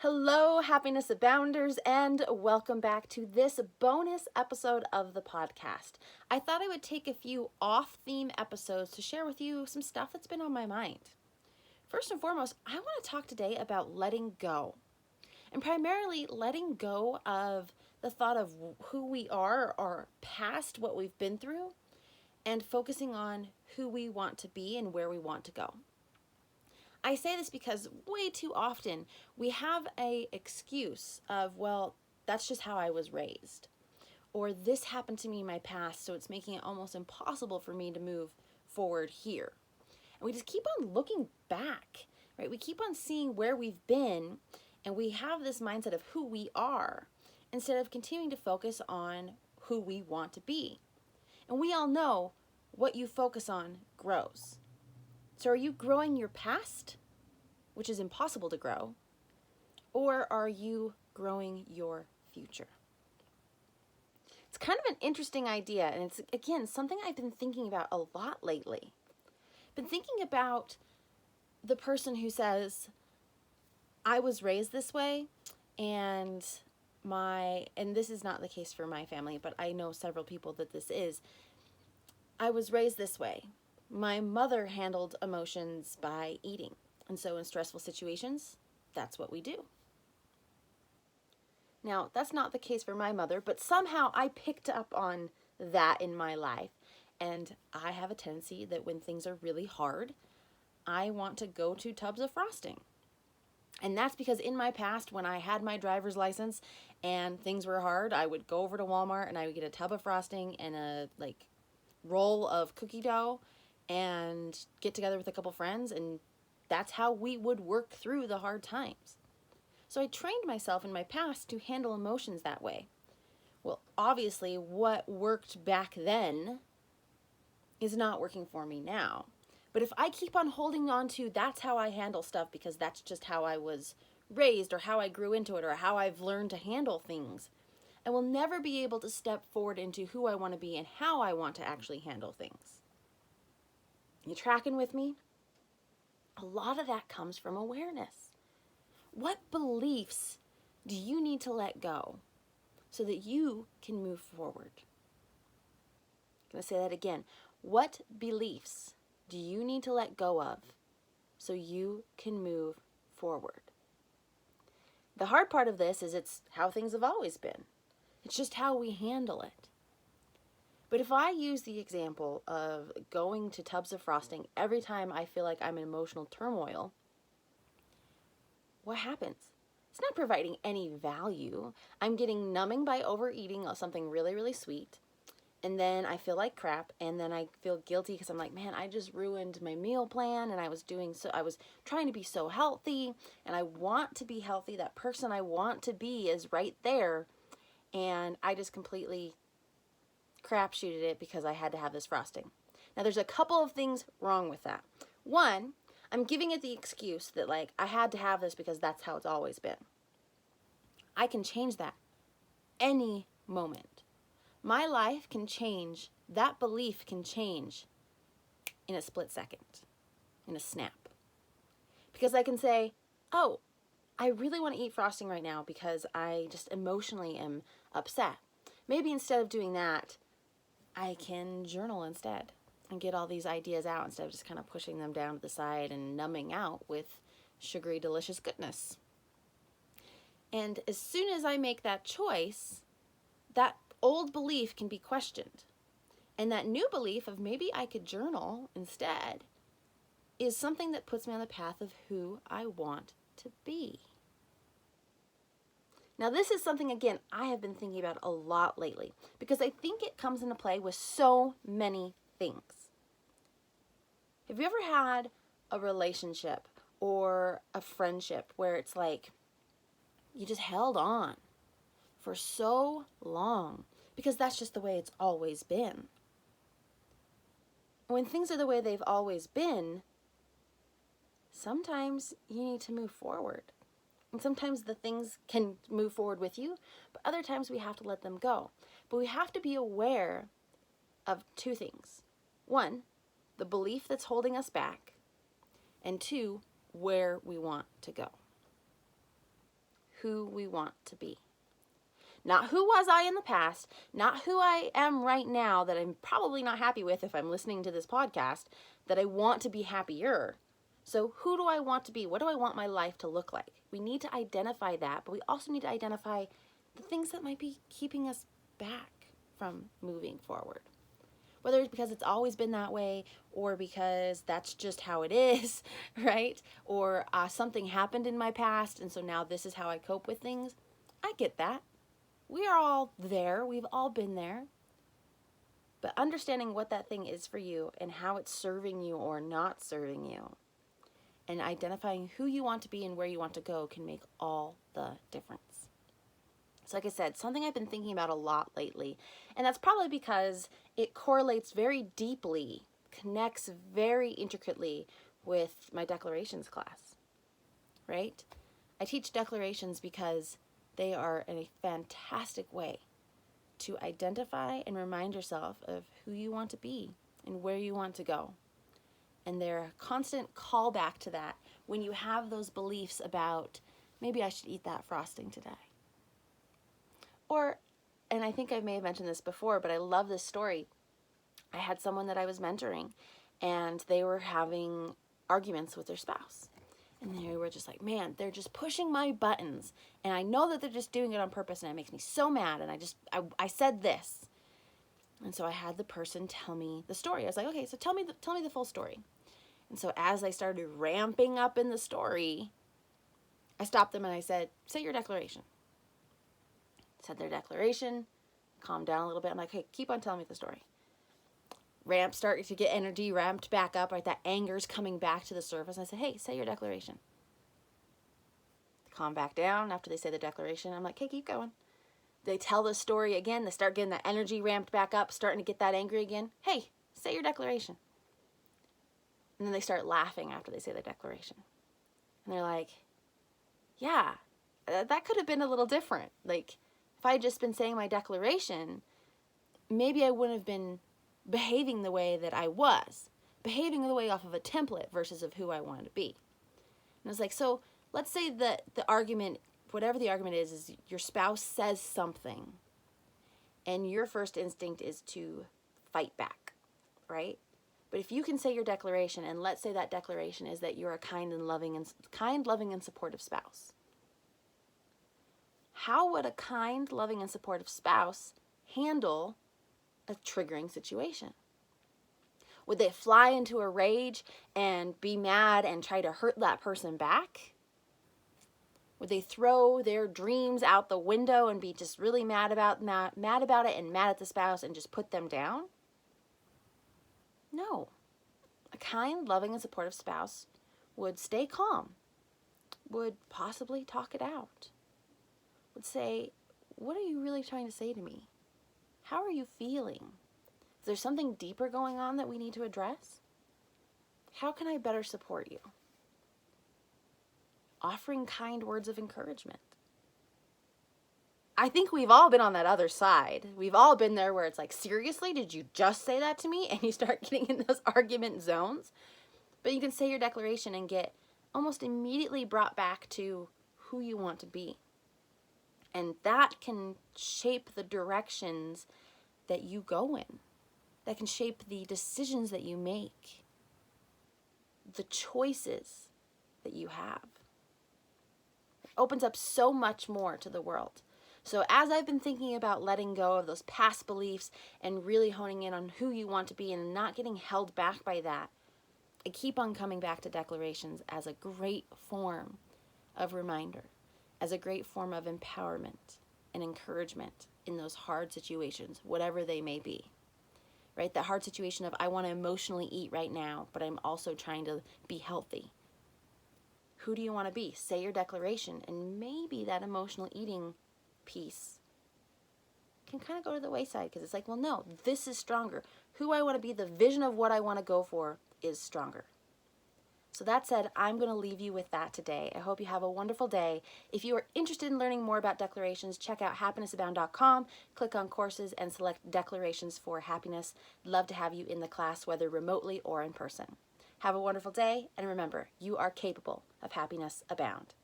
Hello, happiness abounders, and welcome back to this bonus episode of the podcast. I thought I would take a few off-theme episodes to share with you some stuff that's been on my mind. First and foremost, I want to talk today about letting go, and primarily letting go of the thought of who we are or past what we've been through, and focusing on who we want to be and where we want to go. I say this because way too often we have a excuse of, well, that's just how I was raised. Or this happened to me in my past, so it's making it almost impossible for me to move forward here. And we just keep on looking back, right? We keep on seeing where we've been, and we have this mindset of who we are instead of continuing to focus on who we want to be. And we all know what you focus on grows. So are you growing your past, which is impossible to grow, or are you growing your future? It's kind of an interesting idea, and it's, again, something I've been thinking about a lot lately. Been thinking about the person who says, I was raised this way, and this is not the case for my family, but I know several people that this is. I was raised this way. My mother handled emotions by eating. And so in stressful situations, that's what we do. Now, that's not the case for my mother, but somehow I picked up on that in my life. And I have a tendency that when things are really hard, I want to go to tubs of frosting. And that's because in my past, when I had my driver's license and things were hard, I would go over to Walmart and I would get a tub of frosting and a roll of cookie dough and get together with a couple friends, and that's how we would work through the hard times. So I trained myself in my past to handle emotions that way. Well, obviously, what worked back then is not working for me now. But if I keep on holding on to that's how I handle stuff because that's just how I was raised or how I grew into it or how I've learned to handle things, I will never be able to step forward into who I want to be and how I want to actually handle things. You tracking with me? A lot of that comes from awareness. What beliefs do you need to let go so that you can move forward? I'm going to say that again. What beliefs do you need to let go of so you can move forward? The hard part of this is it's how things have always been. It's just how we handle it. But if I use the example of going to tubs of frosting every time I feel like I'm in emotional turmoil, what happens? It's not providing any value. I'm getting numbing by overeating something really, really sweet. And then I feel like crap, and then I feel guilty because I'm like, man, I just ruined my meal plan, and I was trying to be so healthy, and I want to be healthy. That person I want to be is right there, and I just completely crapshooted it because I had to have this frosting. Now, there's a couple of things wrong with that. One, I'm giving it the excuse that I had to have this because that's how it's always been. I can change that any moment. My life can change. That belief can change in a split second, in a snap. Because I can say, oh, I really want to eat frosting right now because I just emotionally am upset. Maybe instead of doing that, I can journal instead and get all these ideas out instead of just kind of pushing them down to the side and numbing out with sugary, delicious goodness. And as soon as I make that choice, that old belief can be questioned. And that new belief of maybe I could journal instead is something that puts me on the path of who I want to be. Now, this is something, again, I have been thinking about a lot lately because I think it comes into play with so many things. Have you ever had a relationship or a friendship where it's like you just held on for so long because that's just the way it's always been? When things are the way they've always been, sometimes you need to move forward. And sometimes the things can move forward with you, but other times we have to let them go. But we have to be aware of two things. One, the belief that's holding us back, and two, where we want to go. who we want to be. Not who was I in the past, not who I am right now that I'm probably not happy with if I'm listening to this podcast, that I want to be happier. So who do I want to be? What do I want my life to look like? We need to identify that, but we also need to identify the things that might be keeping us back from moving forward. Whether it's because it's always been that way or because that's just how it is, right? Or something happened in my past and so now this is how I cope with things. I get that. We are all there. We've all been there. But understanding what that thing is for you and how it's serving you or not serving you and identifying who you want to be and where you want to go can make all the difference. So like I said, something I've been thinking about a lot lately, and that's probably because it correlates very deeply, connects very intricately with my declarations class, right? I teach declarations because they are a fantastic way to identify and remind yourself of who you want to be and where you want to go. And they're a constant callback to that when you have those beliefs about, maybe I should eat that frosting today. Or, and I think I may have mentioned this before, but I love this story. I had someone that I was mentoring, and they were having arguments with their spouse. And they were just like, man, they're just pushing my buttons. And I know that they're just doing it on purpose, and it makes me so mad. And I said this. And so I had the person tell me the story. I was like, okay, so tell me the full story. And so as I started ramping up in the story, I stopped them and I said, say your declaration. Said their declaration, calmed down a little bit. I'm like, hey, keep on telling me the story. Started to get energy ramped back up, right? That anger's coming back to the surface. I said, hey, say your declaration. Calm back down after they say the declaration. I'm like, hey, keep going. They tell the story again. They start getting that energy ramped back up, starting to get that angry again. Hey, say your declaration. And then they start laughing after they say the declaration. And they're like, yeah, that could have been a little different. Like, if I had just been saying my declaration, maybe I wouldn't have been behaving the way that I was, behaving the way off of a template versus of who I wanted to be. And I was like, so let's say that the argument, whatever the argument is your spouse says something and your first instinct is to fight back, right? But if you can say your declaration, and let's say that declaration is that you're a kind, loving, and supportive spouse. How would a kind, loving, and supportive spouse handle a triggering situation? Would they fly into a rage and be mad and try to hurt that person back? Would they throw their dreams out the window and be just really mad about it and mad at the spouse and just put them down? No. A kind, loving, and supportive spouse would stay calm, would possibly talk it out, would say, what are you really trying to say to me? How are you feeling? Is there something deeper going on that we need to address? How can I better support you? Offering kind words of encouragement. I think we've all been on that other side. We've all been there where it's like, seriously, did you just say that to me? And you start getting in those argument zones. But you can say your declaration and get almost immediately brought back to who you want to be. And that can shape the directions that you go in. That can shape the decisions that you make. The choices that you have. It opens up so much more to the world. So as I've been thinking about letting go of those past beliefs and really honing in on who you want to be and not getting held back by that, I keep on coming back to declarations as a great form of reminder, as a great form of empowerment and encouragement in those hard situations, whatever they may be, right? That hard situation of I want to emotionally eat right now, but I'm also trying to be healthy. Who do you want to be? Say your declaration, and maybe that emotional eating piece can kind of go to the wayside because it's like, well, no, this is stronger. Who I want to be, the vision of what I want to go for is stronger. So that said, I'm going to leave you with that today. I hope you have a wonderful day. If you are interested in learning more about declarations, check out happinessabound.com, click on courses, and select declarations for happiness. Love to have you in the class, whether remotely or in person. Have a wonderful day, and remember, you are capable of happiness abound.